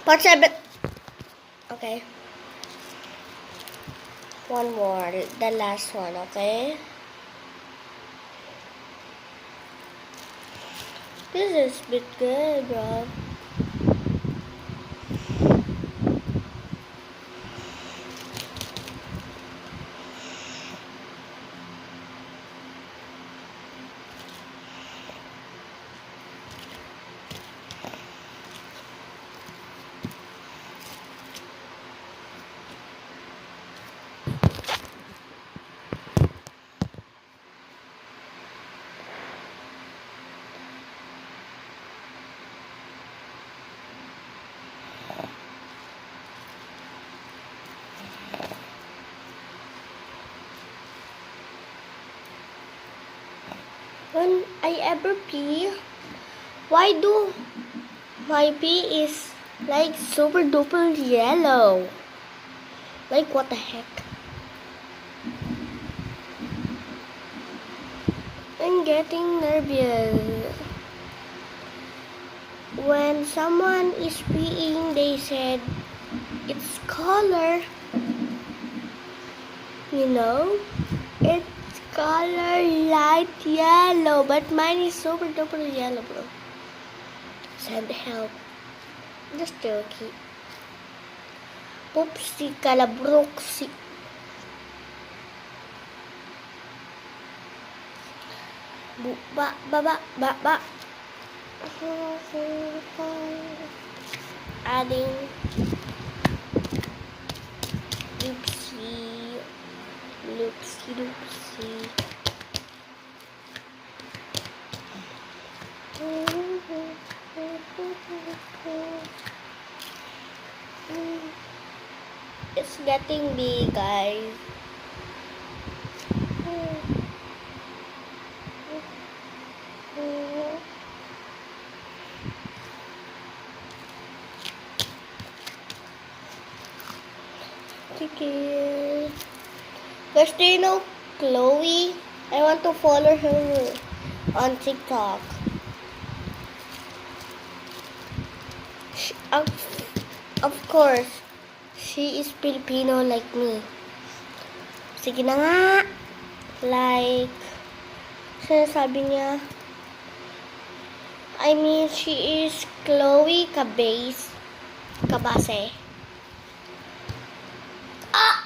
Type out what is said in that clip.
Part 7. Okay. One more. The last one, okay? This is a bit good, bro. When I ever pee, why do my pee is like super duper yellow? Like what the heck? I'm getting nervous. When someone is peeing, they said it's color. You know? It's color light yellow, but mine is super duper yellow, bro. Send help. Just joking. Poopsie calabroxy. Ba. Adding loopsie. It's getting big, guys. Okay. Guys, do you know Chloe? I want to follow her on TikTok. Of course, she is Filipino like me. Sige na nga. Like, sinasabi niya. I mean, she is Chloe Cabase. Ah!